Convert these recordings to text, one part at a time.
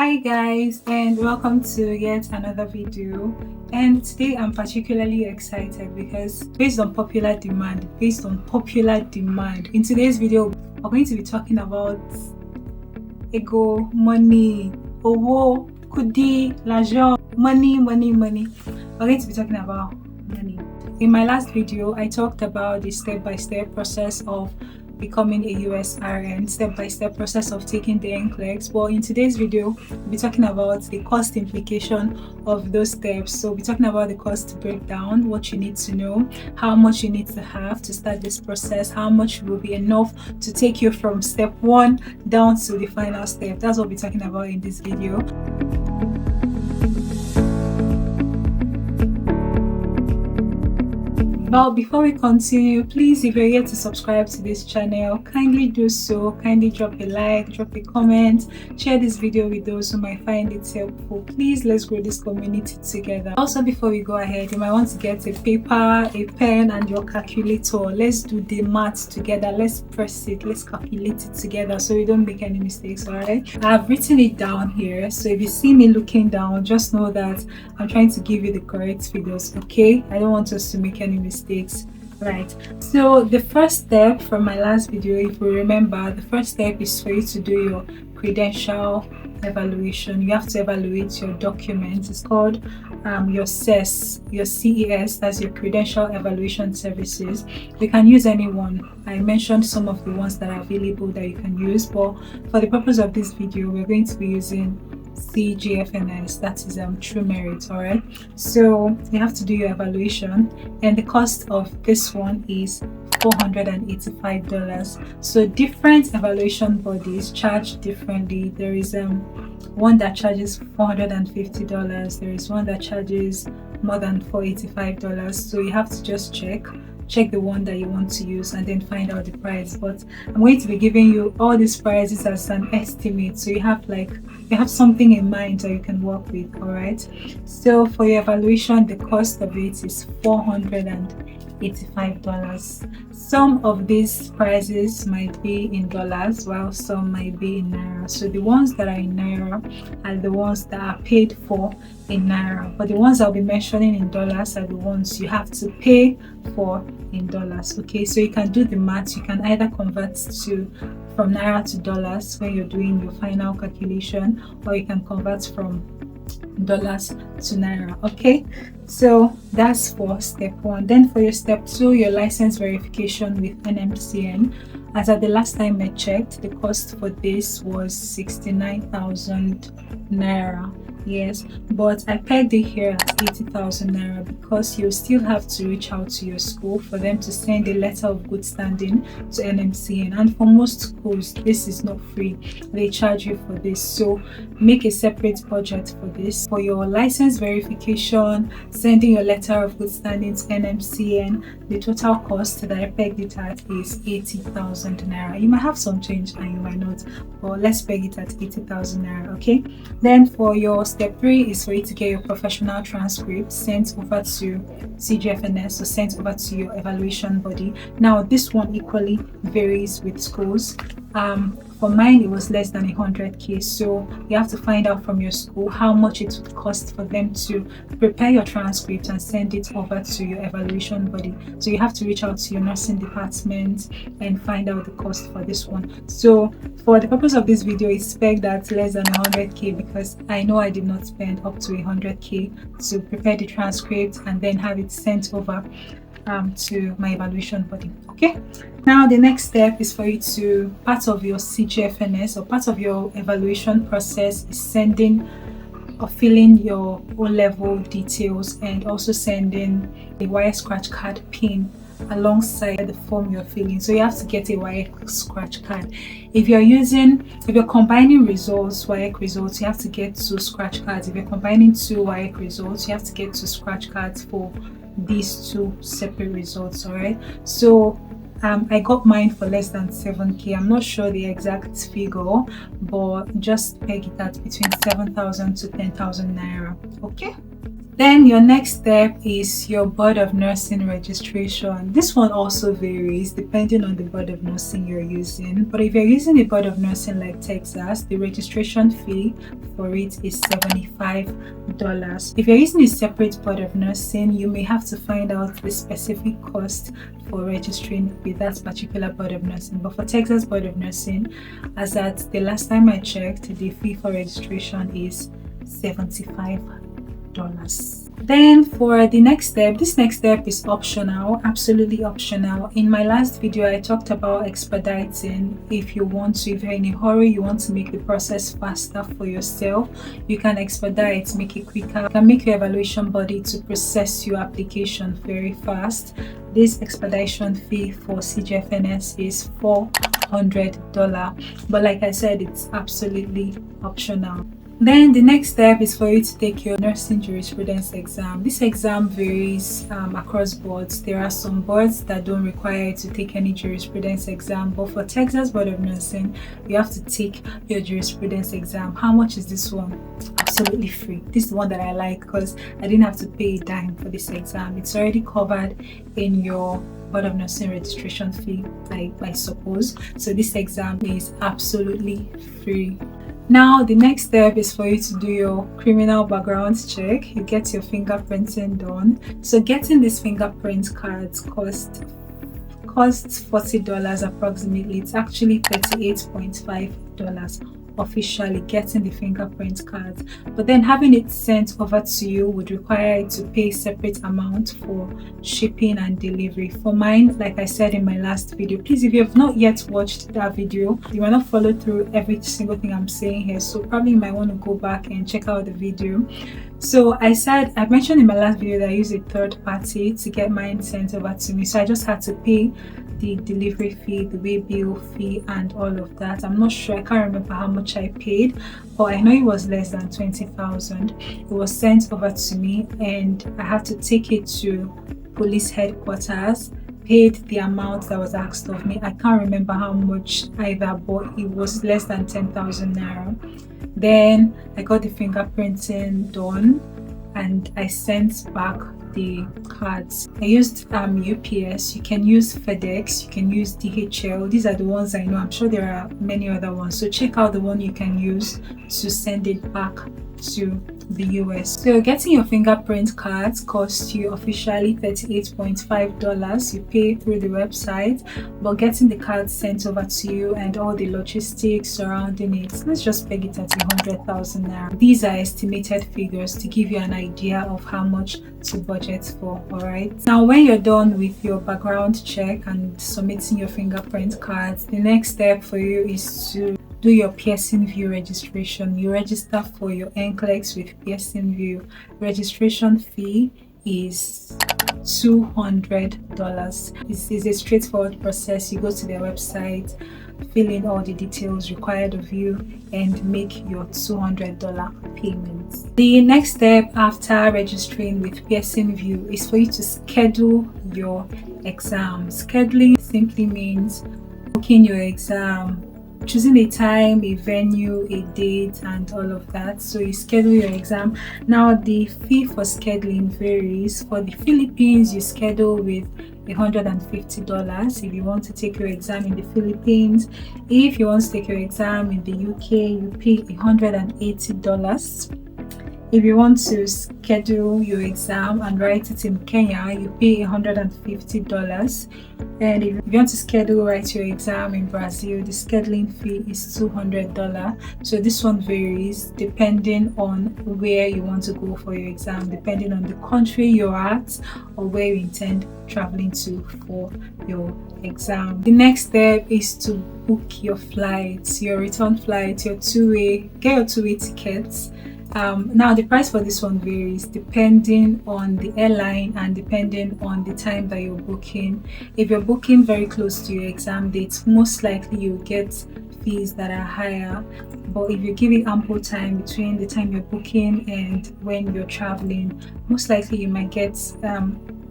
Hi guys, and welcome to yet another video. And today I'm particularly excited because based on popular demand, in today's video we're going to be talking about ego, money, owo, kudi, l'argent, money. We're going to be talking about money. In my last video I talked about the step-by-step process of becoming a US-RN, step-by-step process of taking the NCLEX. But in today's video we'll be talking about the cost implication of those steps. So we'll be talking about the cost breakdown, what you need to know, how much you need to have to start this process, how much will be enough to take you from step 1 down to the final step. That's what we'll be talking about in this video. But before we continue, please, if you're yet to subscribe to this channel, kindly do so. Kindly drop a like, drop a comment, share this video with those who might find it helpful. Please, let's grow this community together. Also, before we go ahead, you might want to get a paper, a pen, and your calculator. Let's do the maths together. Let's press it, let's calculate it together so we don't make any mistakes. All right, I've written it down here, so if you see me looking down, just know that I'm trying to give you the correct figures. Okay, I don't want us to make any mistakes. Right, so the first step from my last video, if you remember, the first step is for you to do your credential evaluation. You have to evaluate your documents. It's called your CES, your CES, that's your credential evaluation services. You can use any one. I mentioned some of the ones that are available that you can use, but for the purpose of this video we're going to be using CGFNS, that is True Merit. All right, so you have to do your evaluation, and the cost of this one is $485. So different evaluation bodies charge differently. There is one that charges $450. There is one that charges more than $485. So you have to just check the one that you want to use and then find out the price. But I'm going to be giving you all these prices as an estimate, so you have something in mind that you can work with. All right, so for your evaluation, the cost of it is $485. Some of these prices might be in dollars while some might be in naira. So the ones that are in naira are the ones that are paid for in naira, but the ones I'll be mentioning in dollars are the ones you have to pay for in dollars. Okay, so you can do the math. You can either convert from naira to dollars when you're doing your final calculation, or you can convert from dollars to naira. Okay, so that's for step 1. Then for your step 2, your license verification with NMCN. As at the last time I checked, the cost for this was 69,000 naira. Yes, but I pegged it here at 80,000 naira because you still have to reach out to your school for them to send a letter of good standing to NMCN, and for most schools this is not free. They charge you for this, so make a separate budget for this. For your license verification, sending your letter of good standing to NMCN, the total cost that I pegged it at is 80,000 naira. You might have some change and you might not, but let's peg it at 80,000 naira. Okay, then for your step 3 is for you to get your professional transcript sent over to CGFNS, or sent over to your evaluation body. Now this one equally varies with schools. For mine it was less than 100k, so you have to find out from your school how much it would cost for them to prepare your transcript and send it over to your evaluation body. So you have to reach out to your nursing department and find out the cost for this one. So for the purpose of this video, it's pegged at less than 100k because I know I did not spend up to 100k to prepare the transcript and then have it sent over to my evaluation body. Okay, now the next step is for you to, part of your CGFNS or part of your evaluation process is sending or filling your O-level details and also sending a wire scratch card pin alongside the form you're filling. So you have to get a wire scratch card. If you're combining results, WAEC results, you have to get 2 scratch cards. If you're combining 2 WAEC results, you have to get 2 scratch cards for these 2 separate results. All right, so I got mine for less than 7k. I'm not sure the exact figure, but just peg it at between 7,000 to 10,000 naira. Okay, Then your next step is your Board of Nursing registration. This one also varies depending on the Board of Nursing you're using. But if you're using a Board of Nursing like Texas, the registration fee for it is $75. If you're using a separate Board of Nursing, you may have to find out the specific cost for registering with that particular Board of Nursing. But for Texas Board of Nursing, as at the last time I checked, the fee for registration is $75. Then for the next step, this next step is optional, absolutely optional. In my last video, I talked about expediting. If you're in a hurry, you want to make the process faster for yourself, you can expedite, make it quicker. You can make your evaluation body to process your application very fast. This expedition fee for CGFNS is $400, but like I said, it's absolutely optional. Then the next step is for you to take your nursing jurisprudence exam. This exam varies across boards. There are some boards that don't require you to take any jurisprudence exam, but for Texas Board of Nursing, you have to take your jurisprudence exam. How much is this one? Absolutely free. This is the one that I like because I didn't have to pay a dime for this exam. It's already covered in your Board of Nursing registration fee, I suppose. So this exam is absolutely free. Now the next step is for you to do your criminal background check. You get your fingerprinting done. So getting these fingerprint cards costs $40 approximately. It's actually $38.5 officially getting the fingerprint cards, but then having it sent over to you would require you to pay a separate amount for shipping and delivery. For mine, like I said in my last video, please, if you have not yet watched that video, you might not follow through every single thing I'm saying here, so probably you might want to go back and check out the video. So I mentioned in my last video that I used a third party to get mine sent over to me, so I just had to pay the delivery fee, the way bill fee, and all of that. I'm not sure, I can't remember how much I paid, but I know it was less than 20,000. It was sent over to me and I had to take it to police headquarters, paid the amount that was asked of me. I can't remember how much either, but it was less than 10,000 naira. Then I got the fingerprinting done and I sent back the cards. I used UPS. You can use FedEx, you can use DHL. These are the ones I know. I'm sure there are many other ones, so check out the one you can use to send it back to the US. So getting your fingerprint cards costs you officially $38.5. You pay through the website, but getting the cards sent over to you and all the logistics surrounding it, let's just peg it at 100,000 naira. These are estimated figures to give you an idea of how much to budget for. All right, now when you're done with your background check and submitting your fingerprint cards, the next step for you is to do your Pearson VUE registration. You register for your NCLEX with Pearson VUE. Registration fee is $200. This is a straightforward process. You go to their website, fill in all the details required of you, and make your $200 payment. The next step after registering with Pearson VUE is for you to schedule your exam. Scheduling simply means booking your exam, choosing a time, a venue, a date, and all of that. So you schedule your exam. Now the fee for scheduling varies. For the Philippines, you schedule with $150 if you want to take your exam in the Philippines. If you want to take your exam in the UK, you pay $180. If you want to schedule your exam and write it in Kenya, you pay $150. And if you want to write your exam in Brazil, the scheduling fee is $200. So this one varies depending on where you want to go for your exam, depending on the country you're at or where you intend traveling to for your exam. The next step is to book your flights, your return flight, your two-way tickets. Now the price for this one varies depending on the airline and depending on the time that you're booking. If you're booking very close to your exam date, most likely you'll get fees that are higher, but if you give it ample time between the time you're booking and when you're traveling, most likely you might get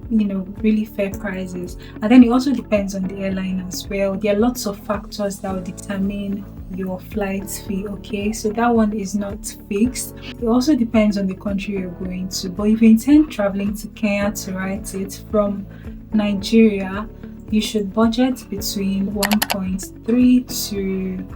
really fair prices. And then it also depends on the airline as well. There are lots of factors that will determine your flight fee. Okay, so that one is not fixed. It also depends on the country you're going to, but if you intend traveling to Kenya to write it from Nigeria, you should budget between 1.3 to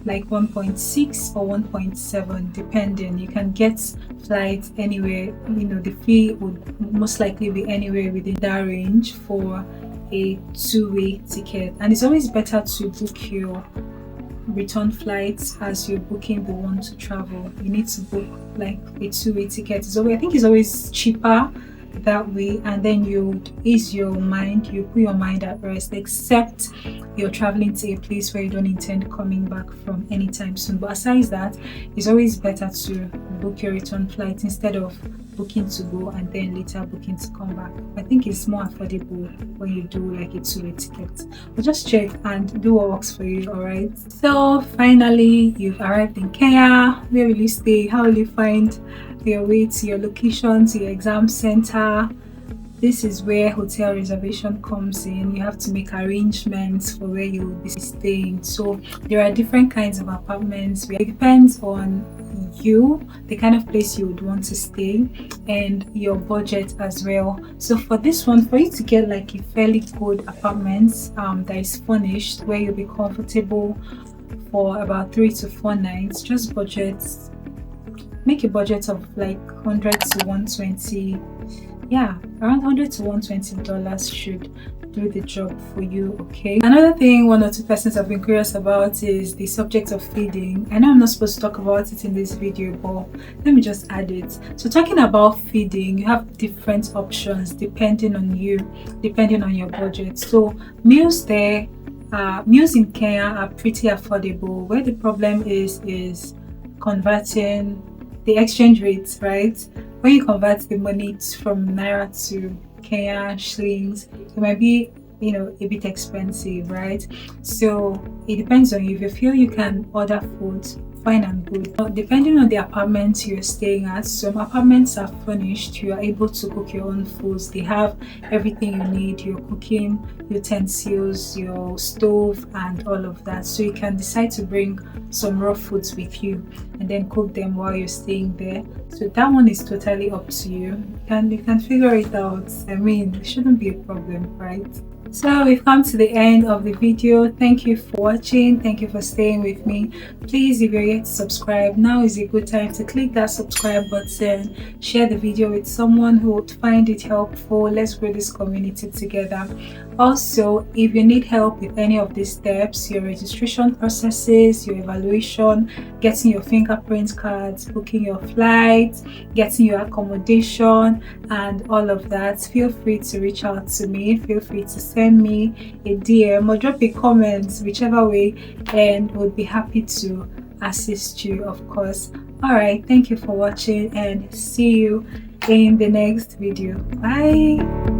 like 1.6 or 1.7, depending. You can get flights anywhere, the fee would most likely be anywhere within that range for a two-way ticket. And it's always better to book your return flights as you're booking the one to travel. You need to book like a two-way ticket. I think it's always cheaper that way, and then you ease your mind, you put your mind at rest, except you're traveling to a place where you don't intend coming back from anytime soon. But aside that, it's always better to book your return flight instead of booking to go and then later booking to come back. I think it's more affordable when you do like a two-way ticket. But just check and do what works for you. All right, so finally you've arrived in Kenya. Where will you stay? How will you find your way to your location, to your exam center? This is where hotel reservation comes in. You have to make arrangements for where you will be staying. So there are different kinds of apartments. It depends on you, the kind of place you would want to stay, and your budget as well. So for this one, for you to get like a fairly good apartment that is furnished, where you'll be comfortable for about 3 to 4 nights, just make a budget of like 100 to 120. Yeah, around 100 to 120 dollars should do the job for you. Okay, another thing 1 or 2 persons have been curious about is the subject of feeding. I know I'm not supposed to talk about it in this video, but let me just add it. So talking about feeding, you have different options depending on you, depending on your budget. So meals in Kenya are pretty affordable. Where the problem is converting the exchange rates, right? When you convert the money from naira to Kenya shillings, it might be a bit expensive, right? So it depends on you. If you feel you can order food, fine and good. But depending on the apartment you're staying at, some apartments are furnished. You are able to cook your own foods. They have everything you need, your cooking utensils, your stove, and all of that. So you can decide to bring some raw foods with you and then cook them while you're staying there. So that one is totally up to you. You can figure it out. I mean, it shouldn't be a problem, right? So we've come to the end of the video. Thank you for watching. Thank you for staying with me. Please, if you're yet to subscribe, now is a good time to click that subscribe button. Share the video with someone who would find it helpful. Let's grow this community together. Also, if you need help with any of these steps, your registration processes, your evaluation, getting your fingerprint cards, booking your flights, getting your accommodation, and all of that, feel free to reach out to me. Feel free to send me a DM or drop a comment, whichever way, and we'll be happy to assist you, of course. All right, thank you for watching and see you in the next video. Bye.